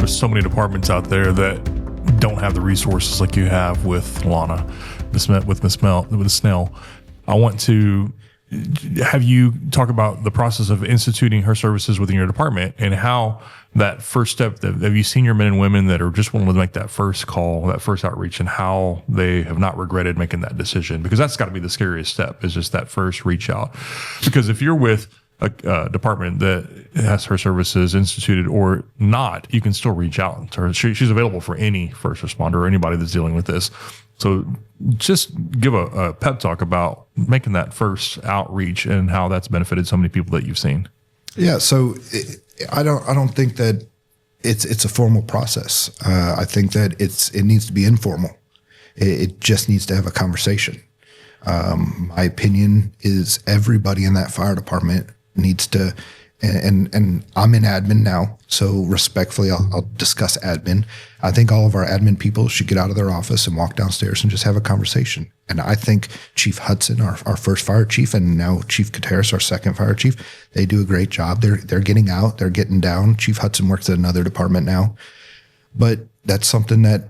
there's so many departments out there that don't have the resources like you have with Lona, with Miss Snell. I want to have you talk about the process of instituting her services within your department and how that first step, have you seen your men and women that are just willing to make that first call, that first outreach, and how they have not regretted making that decision? Because that's got to be the scariest step, is just that first reach out. Because if you're with a department that has her services instituted or not, you can still reach out to her. She's available for any first responder or anybody that's dealing with this. So just give a pep talk about making that first outreach and how that's benefited so many people that you've seen. Yeah. So I don't think that it's a formal process. I think that it needs to be informal. It just needs to have a conversation. My opinion is everybody in that fire department needs to, and I'm in admin now, so respectfully, I'll discuss admin. I think all of our admin people should get out of their office and walk downstairs and just have a conversation. And I think Chief Hudson, our first fire chief, and now Chief Carrera, our second fire chief, they do a great job. They're getting out, they're getting down. Chief Hudson works at another department now, but that's something that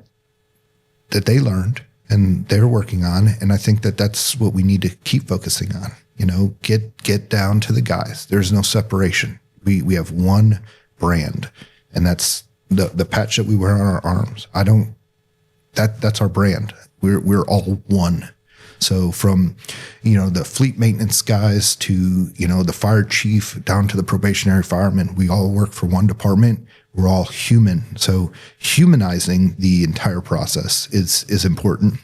they learned and they're working on. And I think that that's what we need to keep focusing on. You know, get down to the guys. There's no separation. We have one brand, and that's the patch that we wear on our arms. That's our brand. We're all one. So from, the fleet maintenance guys to, the fire chief down to the probationary fireman, we all work for one department. We're all human. So humanizing the entire process is important.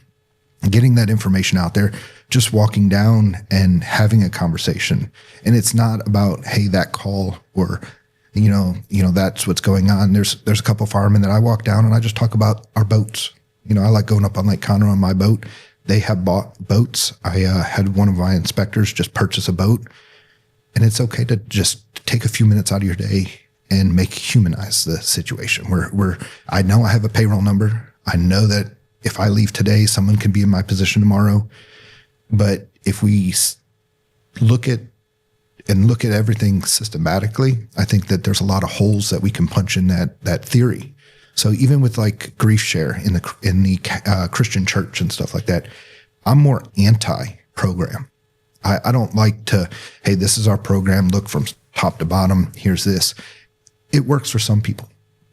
Getting that information out there, just walking down and having a conversation. And it's not about, hey, that call or, that's what's going on. There's a couple of firemen that I walk down and I just talk about our boats. I like going up on Lake Conroe on my boat. They have bought boats. I had one of my inspectors just purchase a boat. And it's okay to just take a few minutes out of your day and humanize the situation. I know I have a payroll number. I know that if I leave today, someone can be in my position tomorrow. But if we look at everything systematically, I think that there's a lot of holes that we can punch in that theory. So even with like grief share in the Christian church and stuff like that, I'm more anti-program. I don't like to, hey, this is our program. Look from top to bottom. Here's this. It works for some people.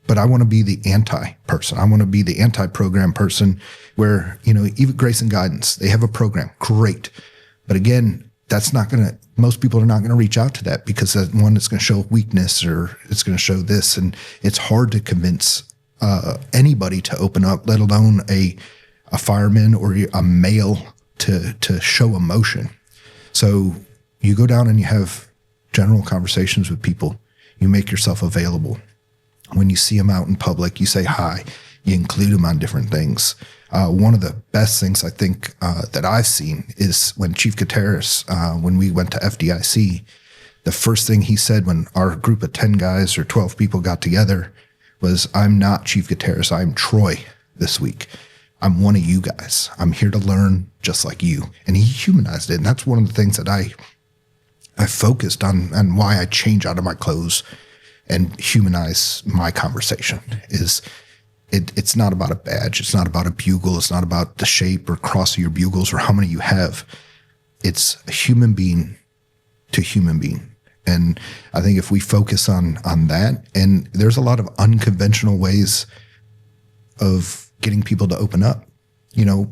But I want to be the anti-person. I want to be the anti-program person where, even Grace and Guidance, they have a program. Great. But again, most people are not going to reach out to that because that one is going to show weakness or it's going to show this. And it's hard to convince anybody to open up, let alone a fireman or a male to show emotion. So you go down and you have general conversations with people. You make yourself available. When you see them out in public, you say hi, you include them on different things. One of the best things I think that I've seen is when Chief Carrera, when we went to FDIC, the first thing he said when our group of 10 guys or 12 people got together was, I'm not Chief Carrera, I'm Troy this week. I'm one of you guys. I'm here to learn just like you. And he humanized it. And that's one of the things that I focused on and why I change out of my clothes and humanize my conversation is it's not about a badge. It's not about a bugle. It's not about the shape or cross of your bugles or how many you have. It's a human being to human being. And I think if we focus on that, and there's a lot of unconventional ways of getting people to open up.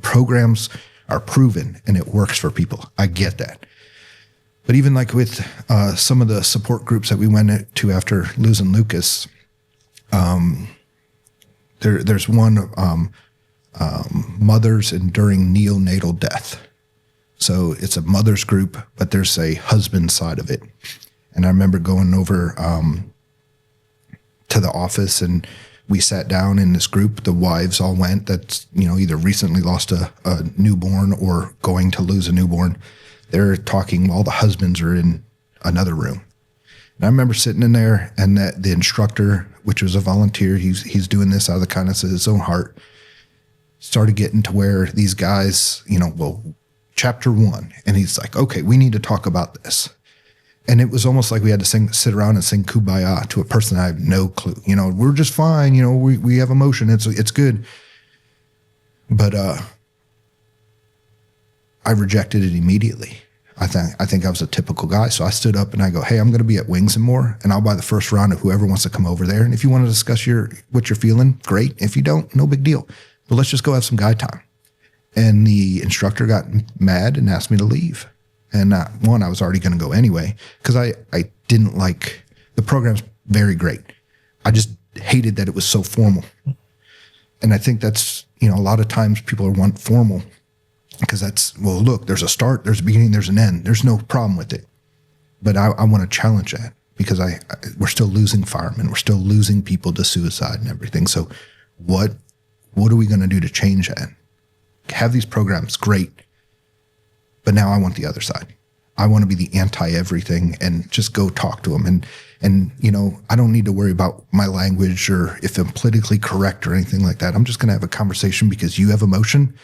Programs are proven and it works for people. I get that. But even like with some of the support groups that we went to after losing Lucas, there's one mothers enduring neonatal death. So it's a mother's group, but there's a husband side of it. And I remember going over to the office and we sat down in this group. The wives all went that's, either recently lost a newborn or going to lose a newborn. They're talking while the husbands are in another room. And I remember sitting in there and that the instructor, which was a volunteer, he's doing this out of the kindness of his own heart, started getting to where these guys, chapter 1. And he's like, okay, we need to talk about this. And it was almost like we had to sit around and sing Kumbaya to a person I have no clue. You know, we're just fine. You know, we have emotion. It's good. But I rejected it immediately. I think I was a typical guy. So I stood up and I go, hey, I'm going to be at Wings and More, and I'll buy the first round of whoever wants to come over there. And if you want to discuss what you're feeling, great. If you don't, no big deal. But let's just go have some guy time. And the instructor got mad and asked me to leave. And I was already going to go anyway, because I didn't like the program's very great. I just hated that it was so formal. And I think that's, you know, a lot of times people want formal because that's, well, look, there's a start, there's a beginning, there's an end. There's no problem with it. But I want to challenge that because we're still losing firemen. We're still losing people to suicide and everything. So what are we going to do to change that? Have these programs, great. But now I want the other side. I want to be the anti-everything and just go talk to them. And you know, I don't need to worry about my language or if I'm politically correct or anything like that. I'm just going to have a conversation because you have emotion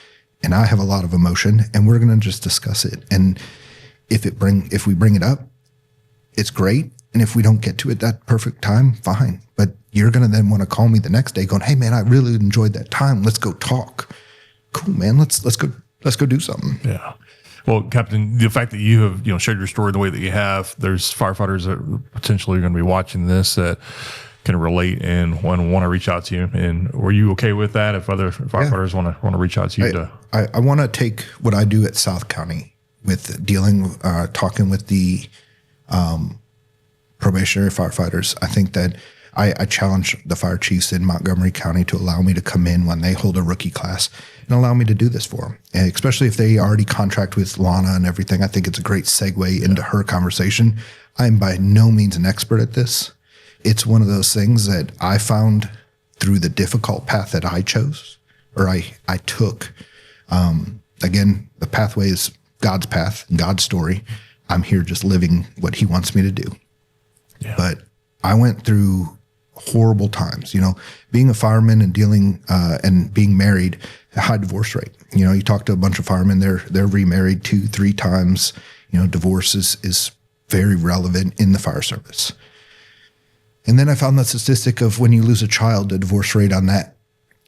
and I have a lot of emotion, and we're going to just discuss it. And if we bring it up, it's great. And if we don't get to it that perfect time, fine. But you're going to then want to call me the next day going, hey man, I really enjoyed that time. Let's go talk. Cool, man. Let's go do something. Yeah. Well, Captain, the fact that you have, you know, shared your story the way that you have, there's firefighters that potentially are going to be watching this that can relate and want to reach out to you. And were you okay with that? If other firefighters want to reach out to you, I want to take what I do at South County with talking with the probationary firefighters. I think that I challenge the fire chiefs in Montgomery County to allow me to come in when they hold a rookie class and allow me to do this for them. And especially if they already contract with Lona and everything, I think it's a great segue into her conversation. I'm by no means an expert at this. It's one of those things that I found through the difficult path that I chose or I took. Again, the pathway is God's path, God's story. I'm here just living what he wants me to do. Yeah. But I went through horrible times, you know, being a fireman and dealing and being married, a high divorce rate. You know, you talk to a bunch of firemen, they're remarried 2-3 times. You know, divorce is very relevant in the fire service. And then I found the statistic of when you lose a child, the divorce rate on that,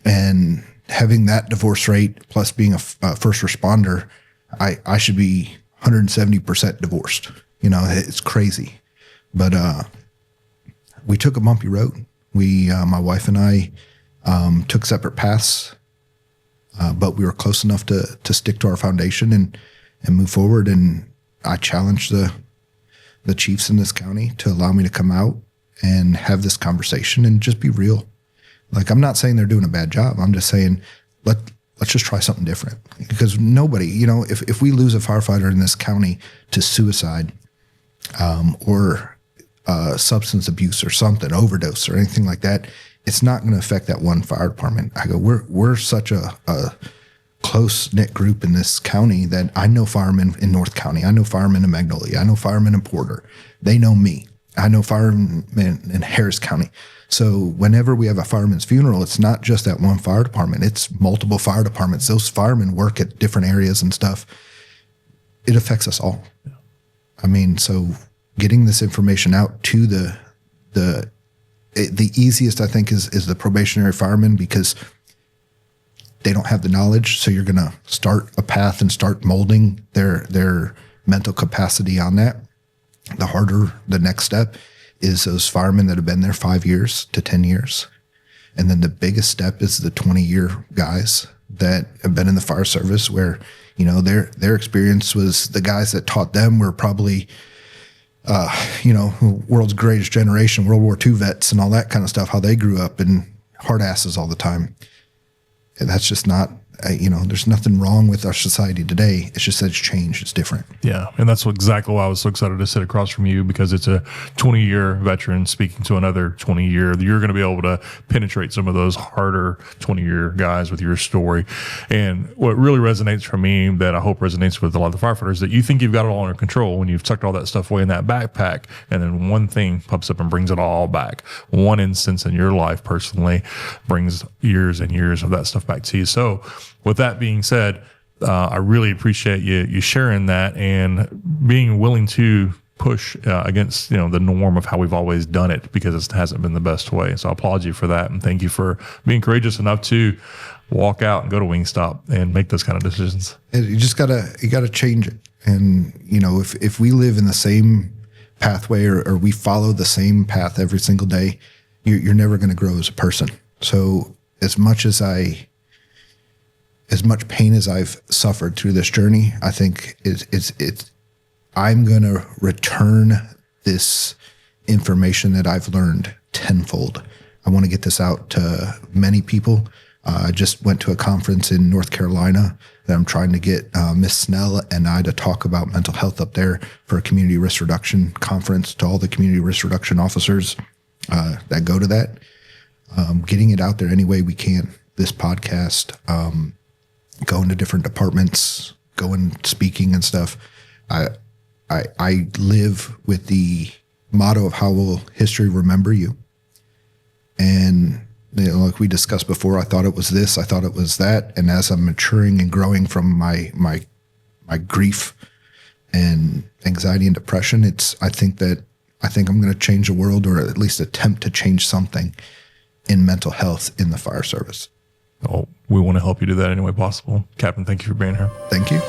and having that divorce rate plus being a first responder, I should be 170% divorced. You know, it's crazy. But we took a bumpy road. My wife and I took separate paths, but we were close enough to stick to our foundation and move forward. And I challenged the chiefs in this county to allow me to come out and have this conversation and just be real. Like, I'm not saying they're doing a bad job. I'm just saying let's just try something different. Because nobody, you know, if we lose a firefighter in this county to suicide or substance abuse or something, overdose or anything like that, it's not going to affect that one fire department. I go, we're such a close-knit group in this county that I know firemen in North County. I know firemen in Magnolia. I know firemen in Porter. They know me. I know firemen in Harris County. So whenever we have a fireman's funeral, it's not just that one fire department. It's multiple fire departments. Those firemen work at different areas and stuff. It affects us all. Yeah. I mean, so getting this information out to the easiest, I think, is the probationary firemen, because they don't have the knowledge. So you're going to start a path and start molding their mental capacity on that. The harder the next step is those firemen that have been there 5 years to 10 years. And then the biggest step is the 20-year guys that have been in the fire service where, you know, their experience was the guys that taught them were probably, you know, world's greatest generation, World War II vets and all that kind of stuff, how they grew up and hard asses all the time. And that's just not, you know, there's nothing wrong with our society today. It's just that it's changed. It's different. Yeah. And that's exactly why I was so excited to sit across from you, because it's a 20-year veteran speaking to another 20-year. You're going to be able to penetrate some of those harder 20-year guys with your story. And what really resonates for me, that I hope resonates with a lot of the firefighters, that you think you've got it all under control when you've tucked all that stuff away in that backpack, and then one thing pops up and brings it all back. One instance in your life personally brings years and years of that stuff back to you. So with that being said, I really appreciate you sharing that and being willing to push against the norm of how we've always done it, because it hasn't been the best way. So I applaud you for that, and thank you for being courageous enough to walk out and go to Wingstop and make those kind of decisions. You just gotta change it. And if we live in the same pathway or we follow the same path every single day, you're never going to grow as a person. So as much pain as I've suffered through this journey, I think I'm going to return this information that I've learned tenfold. I want to get this out to many people. I just went to a conference in North Carolina that I'm trying to get Miss Snell and I to talk about mental health up there for a community risk reduction conference to all the community risk reduction officers that go to that. Getting it out there any way we can. This podcast, going to different departments, going speaking and stuff. I live with the motto of how will history remember you. And like we discussed before, I thought it was this, I thought it was that. And as I'm maturing and growing from my grief and anxiety and depression, I think I'm going to change the world, or at least attempt to change something in mental health in the fire service. Oh, we want to help you do that any way possible. Captain, thank you for being here. Thank you.